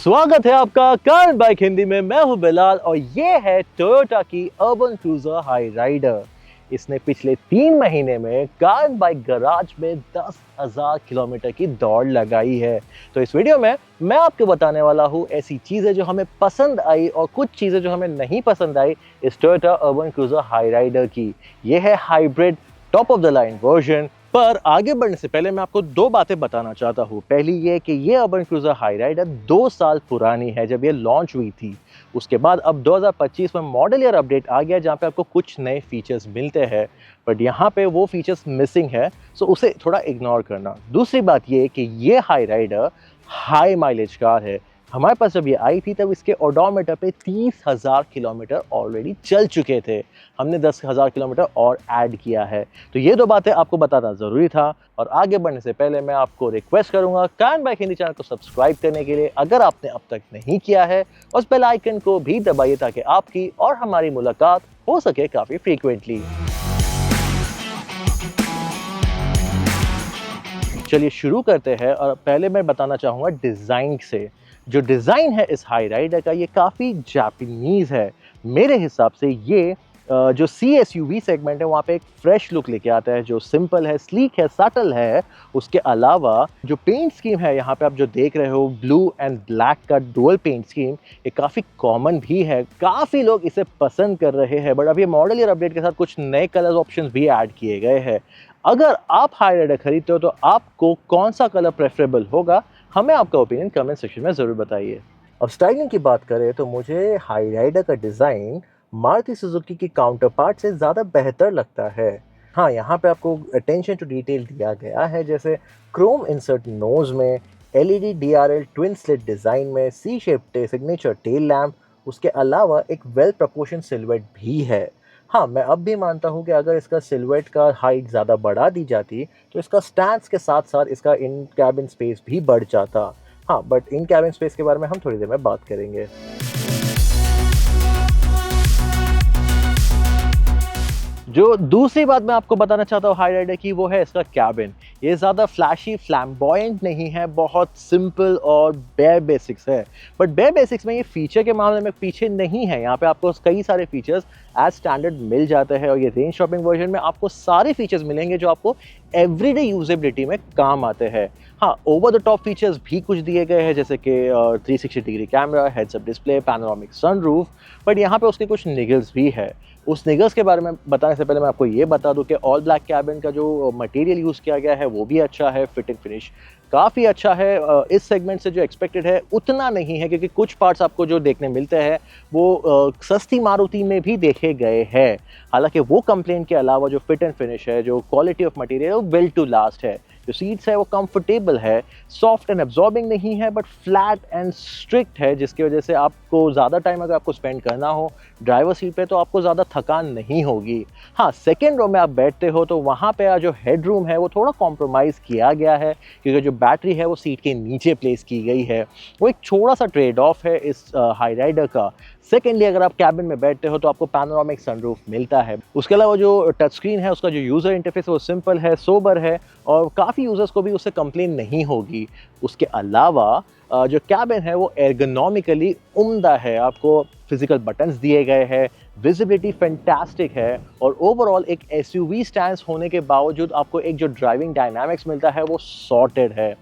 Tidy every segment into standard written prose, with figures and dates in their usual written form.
स्वागत है आपका कार बाइक हिंदी में। मैं हूं बिलाल और ये है टोयोटा की अर्बन क्रूजर हाई राइडर। इसने पिछले 3 महीने में कार बाइक गराज में 10,000 किलोमीटर की दौड़ लगाई है। तो इस वीडियो में मैं आपको बताने वाला हूं ऐसी चीज़ें जो हमें पसंद आई और कुछ चीज़ें जो हमें नहीं पसंद आई इस Toyota Urban Cruiser Hyryder की। ये है hybrid top of the line version. पर आगे बढ़ने से पहले मैं आपको 2 बातें बताना चाहता हूँ। पहली ये कि ये अर्बन क्रूजर हाई राइडर 2 साल पुरानी है जब ये लॉन्च हुई थी। उसके बाद अब 2025 में मॉडल ईयर अपडेट आ गया जहाँ पे आपको कुछ नए फीचर्स मिलते हैं, बट यहाँ पे वो फीचर्स मिसिंग है, सो उसे थोड़ा इग्नोर करना। दूसरी बात ये कि ये Hyryder high mileage car है। हमारे पास जब ये आई थी तब इसके ओडोमीटर पे 30,000 किलोमीटर ऑलरेडी चल चुके थे। हमने 10,000 किलोमीटर और ऐड किया है। तो ये 2 बातें आपको बताना ज़रूरी था। और आगे बढ़ने से पहले मैं आपको रिक्वेस्ट करूंगा कार बाइक हिंदी चैनल को सब्सक्राइब करने के लिए, अगर आपने अब तक नहीं किया है, उस बेल आइकन को भी दबाइए ताकि आपकी और हमारी मुलाकात हो सके काफ़ी फ्रीक्वेंटली। चलिए शुरू करते हैं और पहले मैं बताना चाहूँगा डिज़ाइन से। जो डिज़ाइन है इस हाई राइडर का ये काफ़ी जापानीज़ है। मेरे हिसाब से ये जो CSUV सेगमेंट है वहाँ पे एक फ्रेश लुक लेके आता है जो सिंपल है, स्लीक है, सटल है। उसके अलावा जो पेंट स्कीम है यहाँ पे आप जो देख रहे हो ब्लू एंड ब्लैक का डुअल पेंट स्कीम, ये काफ़ी कॉमन भी है। काफ़ी लोग इसे पसंद कर रहे हैं, बट अब ये मॉडल ईयर अपडेट के साथ कुछ नए कलर ऑप्शंस भी ऐड किए गए हैं। अगर आप हाई राइडर खरीदते हो तो आपको कौन सा कलर प्रेफरेबल होगा, हमें आपका ओपिनियन कमेंट सेक्शन में ज़रूर बताइए। अब स्टाइलिंग की बात करें तो मुझे हाई राइडर का डिज़ाइन मारुति सुजुकी की काउंटर पार्ट से ज़्यादा बेहतर लगता है। हाँ, यहाँ पे आपको अटेंशन टू डिटेल दिया गया है, जैसे क्रोम इंसर्ट नोज़ में, LED DRL twin slit design में, सी शेप सिग्नेचर टेल लैम्प, उसके अलावा एक वेल प्रपोर्शन सिलुएट भी है। हाँ, मैं अब भी मानता हूँ कि अगर इसका सिलुएट का हाइट ज़्यादा बढ़ा दी जाती तो इसका स्टैंड्स के साथ साथ इसका इन कैबिन स्पेस भी बढ़ जाता। हाँ, बट इन कैबिन स्पेस के बारे में हम थोड़ी देर में बात करेंगे। जो दूसरी बात मैं आपको बताना चाहता हूँ हाई राइडर की, वो है इसका कैबिन। ये ज़्यादा फ्लैशी फ्लैम्बॉयंट नहीं है, बहुत सिंपल और बेयर बेसिक्स है। बट बेयर बेसिक्स में ये फीचर के मामले में पीछे नहीं है। यहाँ पे आपको कई सारे फीचर्स एज स्टैंडर्ड मिल जाते हैं और ये रेंज शॉपिंग वर्जन में आपको सारे फीचर्स मिलेंगे जो आपको एवरीडे यूजेबिलिटी में काम आते हैं। हाँ, ओवर द टॉप फीचर्स भी कुछ दिए गए हैं, जैसे कि 360 degree camera, heads up display, panoramic sunroof, but यहाँ पे उसके कुछ निगल्स भी है। उस निगल्स के बारे में बताने से पहले मैं आपको ये बता दूं कि ऑल ब्लैक कैबिन का जो मटेरियल यूज़ किया गया है वो भी अच्छा है, फिटिंग फिनिश काफ़ी अच्छा है। इस सेगमेंट से जो एक्सपेक्टेड है उतना नहीं है, क्योंकि कुछ पार्ट्स आपको जो देखने मिलते हैं वो सस्ती मारुति में भी देखे गए हैं। हालांकि वो कंप्लेंट के अलावा जो फिट एंड फिनिश है, जो क्वालिटी ऑफ मटेरियल, वो बिल्ट टू लास्ट है। जो सीट्स है वो कंफर्टेबल है, सॉफ्ट एंड एब्जॉर्बिंग नहीं है, बट फ्लैट एंड स्ट्रिक्ट है, जिसकी वजह से आपको ज़्यादा टाइम अगर आपको स्पेंड करना हो ड्राइवर सीट पे तो आपको ज़्यादा थकान नहीं होगी। हाँ, सेकेंड रो में आप बैठते हो तो वहाँ पे जो हेड रूम है वो थोड़ा कॉम्प्रोमाइज़ किया गया है, क्योंकि जो बैटरी है वो सीट के नीचे प्लेस की गई है। वो एक छोटा सा ट्रेड ऑफ है इस हाई राइडर का। सेकेंडली, अगर आप कैबिन में बैठते हो तो आपको पैनोरामिक सनरूफ मिलता है। उसके अलावा जो टच स्क्रीन है उसका जो यूज़र इंटरफेस है वो सिंपल है, सोबर है और काफ़ी यूज़र्स को भी उससे कंप्लेन नहीं होगी। उसके अलावा जो कैबिन है वो एर्गोनॉमिकली उम्दा है। आपको फिजिकल बटन्स दिए गए हैं, विजिबिलिटी फैंटास्टिक है और ओवरऑल एक SUV स्टैंस होने के बावजूद आपको एक जो ड्राइविंग डायनामिक्स मिलता है वो सॉर्टेड है।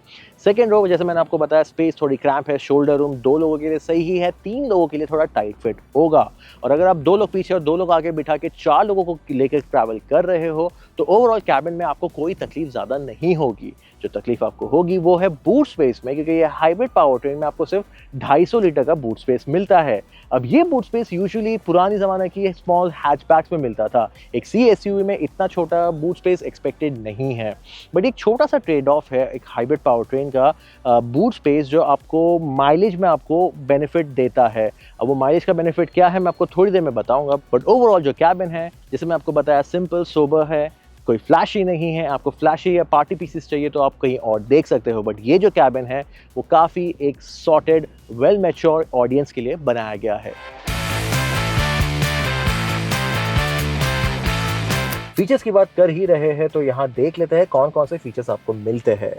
सेकेंड रो, जैसे मैंने आपको बताया, स्पेस थोड़ी क्रैम्प है। शोल्डर रूम 2 लोगों के लिए सही ही है, 3 लोगों के लिए थोड़ा टाइट फिट होगा। और अगर आप 2 लोग पीछे और 2 लोग आगे बिठा के 4 लोगों को लेकर ट्रैवल कर रहे हो तो ओवरऑल कैबिन में आपको कोई तकलीफ ज़्यादा नहीं होगी। जो तकलीफ आपको होगी वो है बूट स्पेस में, क्योंकि ये हाइब्रिड पावर ट्रेन में आपको सिर्फ 250 लीटर का बूट स्पेस मिलता है। अब ये बूट स्पेस यूजुअली पुरानी ज़माने की स्मॉल हैचबैक्स में मिलता था। एक CSUV में इतना छोटा बूट स्पेस एक्सपेक्टेड नहीं है, बट एक छोटा सा ट्रेड ऑफ है एक हाइब्रिड पावर ट्रेन का बूट स्पेस, जो आपको माइलेज में आपको बेनिफिट देता है। अब वो माइलेज का बेनिफिट क्या है मैं आपको थोड़ी देर में बताऊंगा, बट ओवरऑल जो कैबिन है, जैसे मैं आपको बताया, सिंपल सोबर है, कोई फ्लैशी नहीं है। आपको फ्लैशी या पार्टी पीसेस चाहिए तो आप कहीं और देख सकते हो, बट ये जो कैबिन है वो काफ़ी एक सॉर्टेड, वेल मैच्योर ऑडियंस के लिए बनाया गया है। फीचर्स की बात कर ही रहे हैं तो यहाँ देख लेते हैं कौन कौन से फीचर्स आपको मिलते हैं।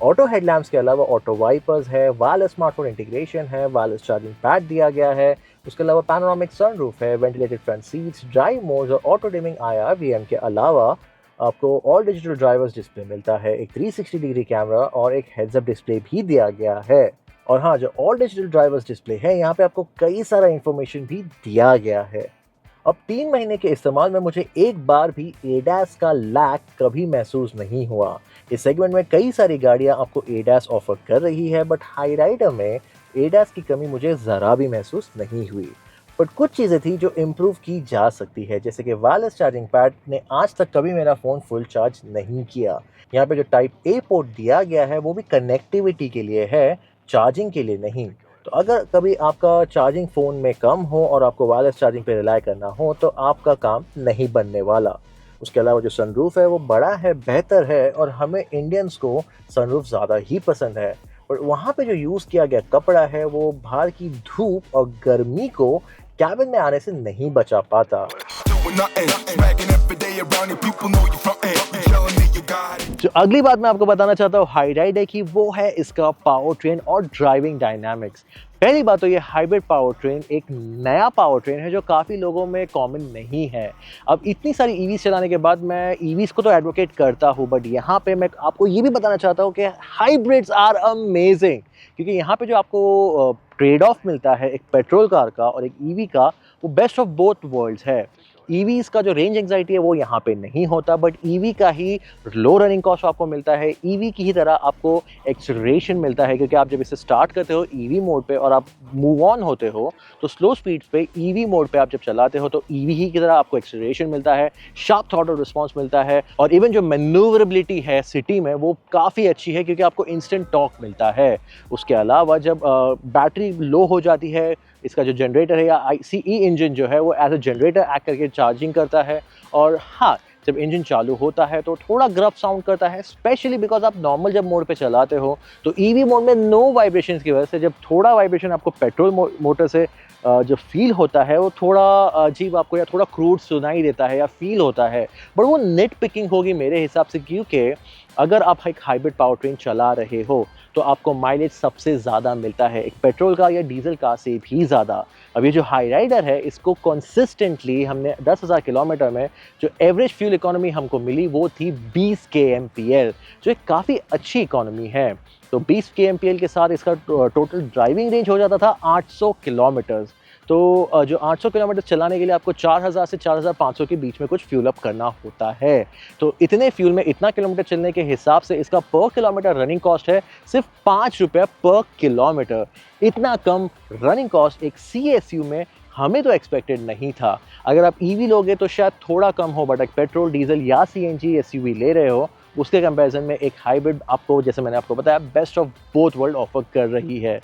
ऑटो हेडलैम्प्स के अलावा ऑटो वाइपर्स है, वायरलेस स्मार्टफोन इंटीग्रेशन है, वायरलेस चार्जिंग पैड दिया गया है। उसके अलावा पैनोरामिक सनरूफ है, ventilated front seats, drive modes और ऑटो डिमिंग IRVM के अलावा आपको ऑल डिजिटल ड्राइवर्स डिस्प्ले मिलता है, एक 360 डिग्री कैमरा और एक हेड्स अप डिस्प्ले भी दिया गया है। और हाँ, जो ऑल डिजिटल ड्राइवर्स डिस्प्ले है, यहाँ पे आपको कई सारा इंफॉर्मेशन भी दिया गया है। अब 3 महीने के इस्तेमाल में मुझे एक बार भी एडास का लैग कभी महसूस नहीं हुआ। इस सेगमेंट में कई सारी गाड़ियां आपको एडास ऑफर कर रही है, बट हाई राइडर में एडास की कमी मुझे ज़रा भी महसूस नहीं हुई। बट कुछ चीज़ें थी जो इम्प्रूव की जा सकती है, जैसे कि वायरलेस चार्जिंग पैड ने आज तक कभी मेरा फ़ोन फुल चार्ज नहीं किया। यहाँ पे जो टाइप ए पोर्ट दिया गया है वो भी कनेक्टिविटी के लिए है, चार्जिंग के लिए नहीं। तो अगर कभी आपका चार्जिंग फ़ोन में कम हो और आपको वायरलेस चार्जिंग पे रिलाय करना हो तो आपका काम नहीं बनने वाला। उसके अलावा जो सनरूफ है वो बड़ा है, बेहतर है और हमें इंडियंस को सनरूफ ज़्यादा ही पसंद है। और वहाँ पे जो यूज़ किया गया कपड़ा है वो बाहर की धूप और गर्मी को कैबिन में आने से नहीं बचा पाता। जो अगली बात मैं आपको बताना चाहता हूँ हाई राइड है कि वो है इसका पावर ट्रेन और ड्राइविंग डायनामिक्स। पहली बात तो ये हाइब्रिड पावर ट्रेन एक नया पावर ट्रेन है जो काफ़ी लोगों में कॉमन नहीं है। अब इतनी सारी ईवीज चलाने के बाद मैं ईवीज को तो एडवोकेट करता हूँ, बट यहाँ पे मैं आपको ये भी बताना चाहता हूँ कि हाइब्रिड्स आर अमेजिंग, क्योंकि यहाँ पे जो आपको ट्रेड ऑफ मिलता है एक पेट्रोल कार का और एक ईवी का, वो बेस्ट ऑफ बोथ वर्ल्ड्स है। ईवीज़ का जो रेंज एंग्जाइटी है वो यहाँ पे नहीं होता, बट ईवी का ही लो रनिंग कॉस्ट आपको मिलता है, ईवी की ही तरह आपको एक्सेलरेशन मिलता है, क्योंकि आप जब इसे स्टार्ट करते हो ईवी मोड पे और आप मूव ऑन होते हो तो स्लो स्पीड्स पे ईवी मोड पे आप जब चलाते हो तो ईवी ही की तरह आपको एक्सेलरेशन मिलता है, शार्प थ्रॉटल रिस्पॉन्स मिलता है, और इवन जो मैन्यूवरेबिलिटी है सिटी में वो काफ़ी अच्छी है क्योंकि आपको इंस्टेंट टॉर्क मिलता है। उसके अलावा जब बैटरी लो हो जाती है, इसका जो जनरेटर है या ICE इंजन जो है वो एज अ जनरेटर एक्ट करके चार्जिंग करता है। और हाँ, जब इंजन चालू होता है तो थोड़ा ग्रफ साउंड करता है, स्पेशली बिकॉज आप नॉर्मल जब मोड पे चलाते हो तो ईवी मोड में नो वाइब्रेशन की वजह से जब थोड़ा वाइब्रेशन आपको पेट्रोल मोटर से जो फील होता है वो थोड़ा अजीब आपको या थोड़ा क्रूड सुनाई देता है या फील होता है, बट वो नेट पिकिंग होगी मेरे हिसाब से, क्योंकि अगर आप एक हाइब्रिड पावर ट्रेन चला रहे हो तो आपको माइलेज सबसे ज़्यादा मिलता है एक पेट्रोल कार या डीजल कार से भी ज़्यादा। अब ये जो हाई राइडर है इसको कंसिस्टेंटली हमने 10,000 किलोमीटर में जो एवरेज फ्यूल इकोनॉमी हमको मिली वो थी 20 kmpl, जो एक काफ़ी अच्छी इकोनॉमी है। तो 20 kmpl के साथ इसका टोटल ड्राइविंग रेंज हो जाता था 800 किलोमीटर्स। तो जो 800 किलोमीटर चलाने के लिए आपको 4,000 से 4,500 के बीच में कुछ फ्यूल अप करना होता है। तो इतने फ्यूल में इतना किलोमीटर चलने के हिसाब से इसका पर किलोमीटर रनिंग कॉस्ट है सिर्फ 5 रुपये पर किलोमीटर। इतना कम रनिंग कॉस्ट एक CSU में हमें तो एक्सपेक्टेड नहीं था। अगर आप EV लोगे तो शायद थोड़ा कम हो, बट एक पेट्रोल, डीजल या CNG SUV ले रहे हो उसके कंपैरिजन में एक हाइब्रिड आपको, जैसे मैंने आपको बताया, best of both world offer कर रही है।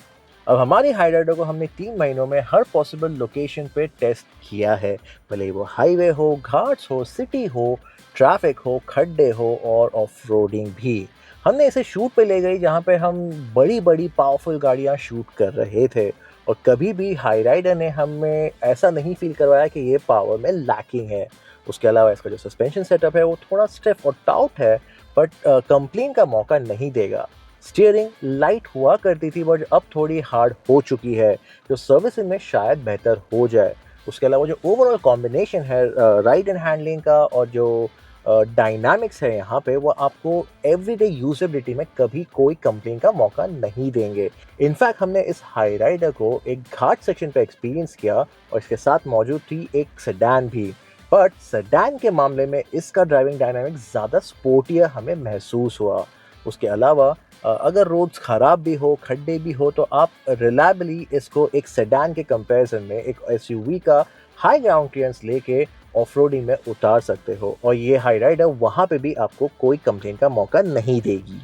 अब हमारी हाई राइडर को हमने 3 महीनों में हर पॉसिबल लोकेशन पे टेस्ट किया है, भले वो हाईवे हो, घाट्स हो, सिटी हो, ट्रैफिक हो, खड्डे हो और ऑफ रोडिंग भी। हमने इसे शूट पे ले गई जहाँ पे हम बड़ी बड़ी पावरफुल गाड़ियाँ शूट कर रहे थे, और कभी भी हाई राइडर ने हमें ऐसा नहीं फील करवाया कि ये पावर में लैकिंग है। उसके अलावा इसका जो सस्पेंशन सेटअप है वो थोड़ा स्टिफ और टाउट है, बट कंप्लेन का मौका नहीं देगा। स्टीयरिंग लाइट हुआ करती थी बट अब थोड़ी हार्ड हो चुकी है, जो सर्विसिंग में शायद बेहतर हो जाए। उसके अलावा जो ओवरऑल कॉम्बिनेशन है राइड एंड हैंडलिंग का और जो डायनामिक्स है यहाँ पे, वो आपको एवरीडे यूजेबिलिटी में कभी कोई कंप्लेन का मौका नहीं देंगे। इनफैक्ट हमने इस हाई राइडर को एक घाट सेक्शन पे एक्सपीरियंस किया और इसके साथ मौजूद थी एक सेडान भी, बट सेडान के मामले में इसका ड्राइविंग डायनामिक्स ज़्यादा स्पोर्टियर हमें महसूस हुआ। उसके अलावा अगर रोड्स ख़राब भी हो, खड्डे भी हो, तो आप रिलायबली इसको एक सेडान के कंपैरिजन में एक SUV का हाई ग्राउंड क्लियरेंस लेके ऑफ रोडिंग में उतार सकते हो, और ये हाई राइडर वहाँ पे भी आपको कोई कंप्लेन का मौका नहीं देगी।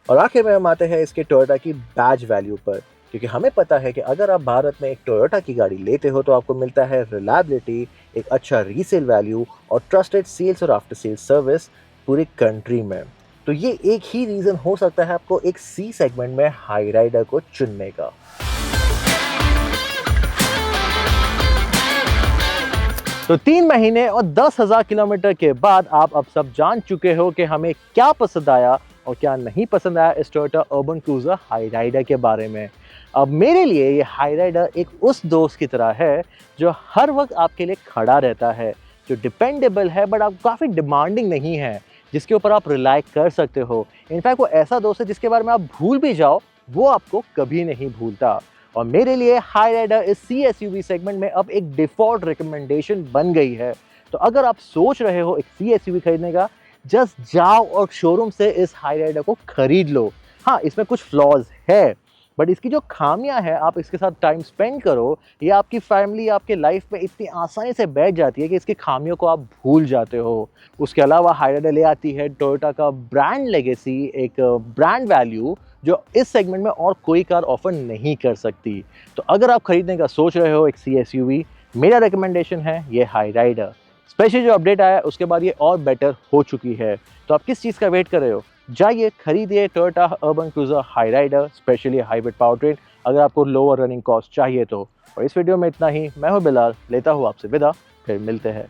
और आखिर में हम आते हैं इसके टोयोटा की बैज वैल्यू पर, क्योंकि हमें पता है कि अगर आप भारत में एक टोयोटा की गाड़ी लेते हो तो आपको मिलता है रिलायबिलिटी, एक अच्छा रीसेल वैल्यू और ट्रस्टेड सेल्स और आफ्टर सेल्स सर्विस पूरी कंट्री में। तो ये एक ही रीज़न हो सकता है आपको एक C सेगमेंट में हाई राइडर को चुनने का। तो 3 महीने और 10,000 किलोमीटर के बाद आप अब सब जान चुके हो कि हमें क्या पसंद आया और क्या नहीं पसंद आया इस Toyota Urban Cruiser Hyryder के बारे में। अब मेरे लिए ये हाई राइडर एक उस दोस्त की तरह है जो हर वक्त आपके लिए खड़ा रहता है, जो डिपेंडेबल है बट आप काफ़ी डिमांडिंग नहीं है, जिसके ऊपर आप रिलाई कर सकते हो। इनफैक्ट वो ऐसा दोस्त है जिसके बारे में आप भूल भी जाओ, वो आपको कभी नहीं भूलता। और मेरे लिए हाई राइडर इस सी एसयूवी सेगमेंट में अब एक डिफ़ॉल्ट रिकमेंडेशन बन गई है। तो अगर आप सोच रहे हो एक सी एसयूवी खरीदने का, जस्ट जाओ और शोरूम से इस हाई राइडर को खरीद लो। हाँ, इसमें कुछ फ्लॉज है, बट इसकी जो खामियां हैं, आप इसके साथ टाइम स्पेंड करो, ये आपकी फैमिली आपके लाइफ में इतनी आसानी से बैठ जाती है कि इसकी खामियों को आप भूल जाते हो। उसके अलावा हाई राइडर ले आती है टोयोटा का ब्रांड लेगेसी, एक ब्रांड वैल्यू जो इस सेगमेंट में और कोई कार ऑफर नहीं कर सकती। तो अगर आप खरीदने का सोच रहे हो एक सी एसयूवी, मेरा रिकमेंडेशन है ये हाई राइडर। स्पेशली जो अपडेट आया है उसके बाद ये और बेटर हो चुकी है। तो आप किस चीज़ का वेट कर रहे हो? जाइए खरीदिए Toyota Urban Cruiser Hyryder, specially hybrid powertrain, अगर आपको लोअर रनिंग कॉस्ट चाहिए तो। और इस वीडियो में इतना ही। मैं हूं बिलाल, लेता हूं आपसे विदा, फिर मिलते हैं।